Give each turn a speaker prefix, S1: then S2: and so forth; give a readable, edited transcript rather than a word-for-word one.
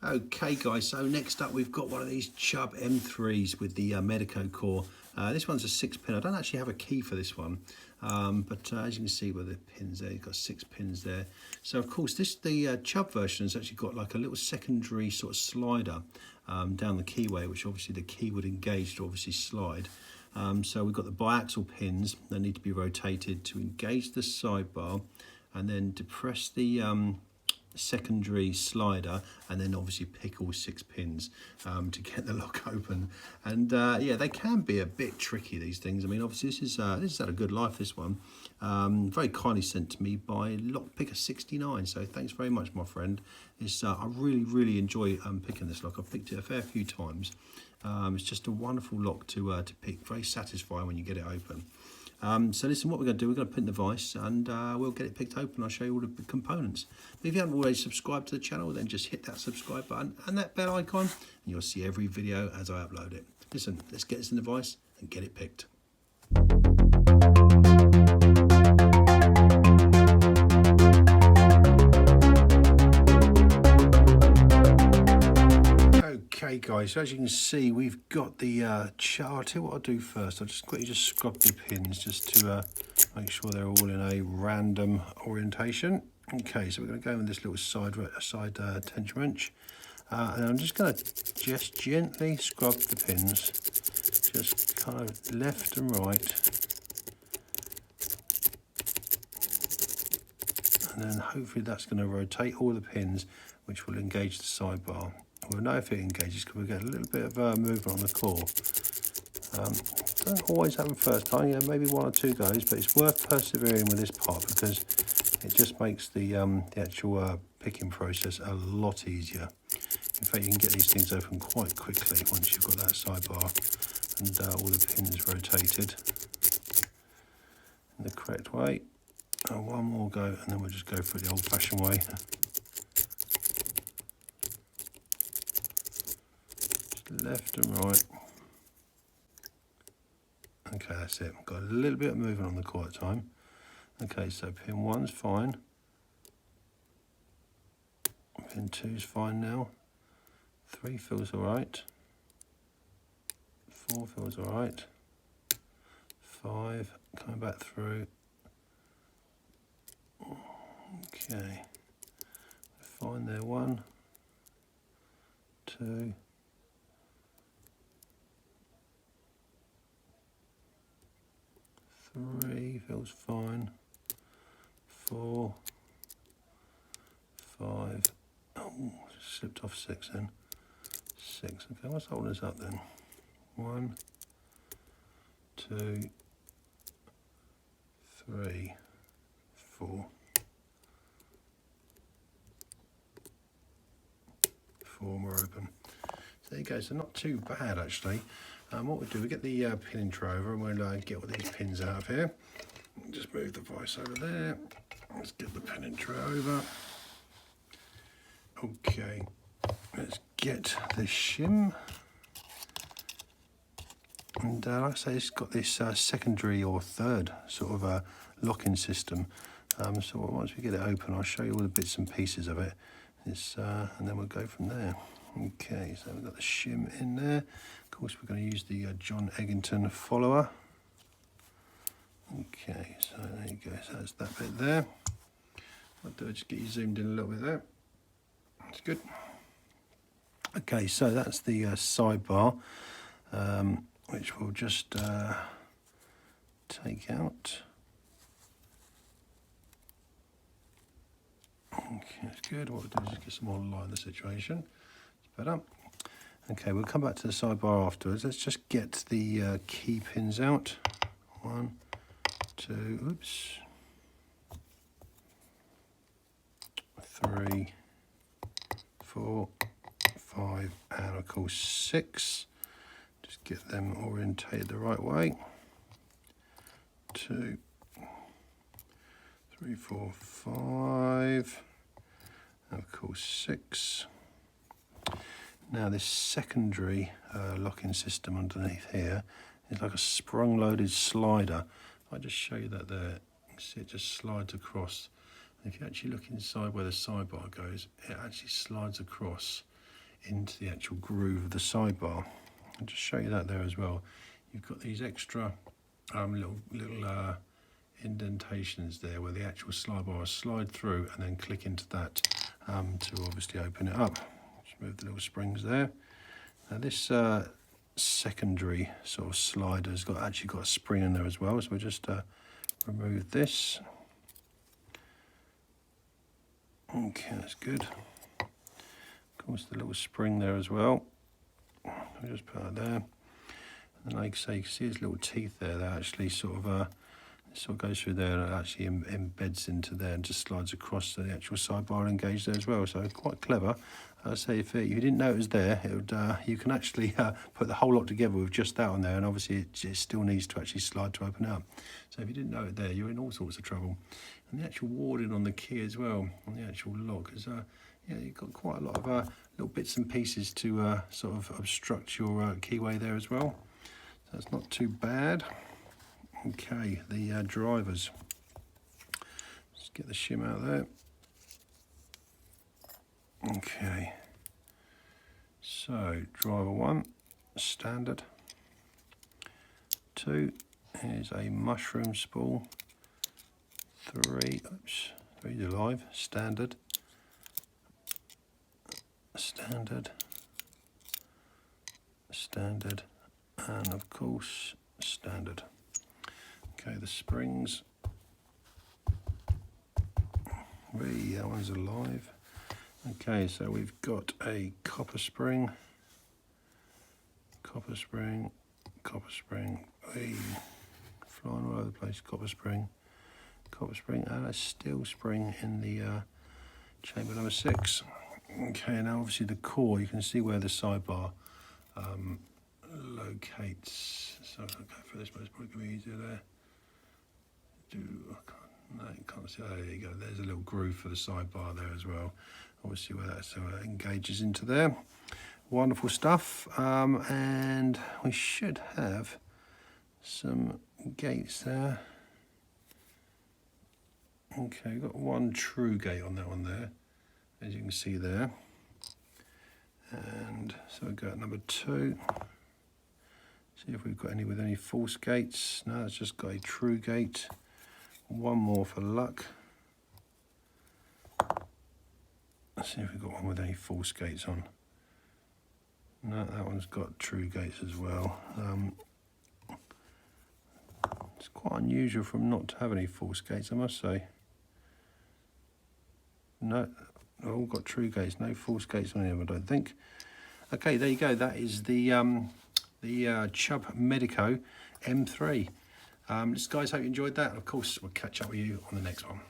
S1: Okay guys, so next up we've got one of these Chubb M3s with the Medeco core. This one's a 6-pin. I don't actually have a key for this one, but as you can see with the pins there, you've got 6 pins there. So of course the Chubb version has actually got like a little secondary sort of slider down the keyway, which obviously the key would engage to obviously slide. So we've got the biaxial pins that need to be rotated to engage the sidebar and then depress the secondary slider, and then obviously pick all 6 pins to get the lock open. And yeah, they can be a bit tricky, these things. I mean, obviously this has had a good life, this one. Very kindly sent to me by Lockpicker69, so thanks very much, my friend. I really enjoy picking this lock. I've picked it a fair few times. It's just a wonderful lock to pick, very satisfying when you get it open. So listen, what we're going to do, we're going to put in the vise and we'll get it picked open. I'll show you all the components. But if you haven't already subscribed to the channel, then just hit that subscribe button and that bell icon, and you'll see every video as I upload it. Listen, let's get this in the vise and get it picked. Okay guys, so as you can see, we've got the I'll tell you what I'll do first. I'll just quickly scrub the pins just to make sure they're all in a random orientation. Okay, so we're going to go in with this little side tension wrench, and I'm just going to gently scrub the pins, just kind of left and right, and then hopefully that's going to rotate all the pins, which will engage the sidebar. We'll know if it engages because we'll get a little bit of movement on the core. Doesn't always happen first time, yeah, maybe 1 or 2 goes, but it's worth persevering with this part because it just makes the actual picking process a lot easier. In fact, you can get these things open quite quickly once you've got that sidebar and all the pins rotated in the correct way. One more go, and then we'll just go for it the old-fashioned way. Left and right. Okay, that's it. Got a little bit of movement on the core at a time. Okay, so pin 1's fine. Pin 2's fine now. 3 feels alright. 4 feels alright. 5 coming back through. Okay. Fine there. 1, 2. 3 feels fine. 4, 5. Oh, slipped off 6 then. 6. Okay, what's holding us up then? 1, 2, 3, 4. 4 more open. So there you go. So not too bad actually. What we do, we get the pinning tray over and we'll get all these pins out of here. Just move the vise over there. Let's get the pinning tray over. Okay, let's get the shim. And like I say, it's got this secondary or third sort of locking system. So once we get it open, I'll show you all the bits and pieces of it. And then we'll go from there. Okay, so we've got the shim in there. Of course, we're going to use the John Eggington follower. Okay, so there you go. So that's that bit there. I'll do it, just get you zoomed in a little bit there. That's good. Okay, so that's the sidebar, which we'll just take out. Okay, that's good. What we'll do is just get some more light in the situation. It's better. Okay, we'll come back to the sidebar afterwards. Let's just get the key pins out. 1, 2, oops. 3, 4, 5, and of course 6. Just get them orientated the right way. 2, 3, 4, 5. And of course 6. Now this secondary locking system underneath here is like a sprung-loaded slider. If I just show you that there, you can see it just slides across. And if you actually look inside where the sidebar goes, it actually slides across into the actual groove of the sidebar. I'll just show you that there as well. You've got these extra little indentations there where the actual slide bar will slide through and then click into that to obviously open it up. Just move the little springs there. Now this secondary sort of slider has actually got a spring in there as well, so we'll just remove this. Okay, that's good. Of course, the little spring there as well. I'll just put that there. And like I say, you can see its little teeth there. That actually sort of goes through there and it actually embeds into there and just slides across to the actual sidebar engaged there as well. So quite clever. I say if you didn't know it was there, it would, you can actually put the whole lot together with just that on there, and obviously it still needs to actually slide to open up. So if you didn't know it there, you're in all sorts of trouble. And the actual warding on the key as well, on the actual lock, is yeah, you've got quite a lot of little bits and pieces to sort of obstruct your keyway there as well. So that's not too bad. Okay, the drivers. Let's get the shim out there. Okay, so driver 1, standard. 2 is a mushroom spool. 3, oops, 3's alive, standard. Standard. Standard. And of course, standard. Okay, the springs. That one's alive. Okay, so we've got a copper spring, copper spring, copper spring, flying all over the place, copper spring, and a steel spring in the chamber number 6. Okay, now obviously the core, you can see where the sidebar locates. So I'll go for this, but it's probably going to be easier there. No, you can't see. Oh, there you go. There's a little groove for the sidebar there as well. Obviously where that engages into there. Wonderful stuff. And we should have some gates there. Okay, we've got one true gate on that one there, as you can see there. And so we'll go at number 2. See if we've got any with any false gates. No, it's just got a true gate. One more for luck. Let's see if we've got one with any false gates on. No, that one's got true gates as well. It's quite unusual for them not to have any false gates, I must say. No, they've all got true gates, no false gates on them, I don't think. Okay, there you go. That is the Chubb Medeco M3. Guys, hope you enjoyed that. Of course, we'll catch up with you on the next one.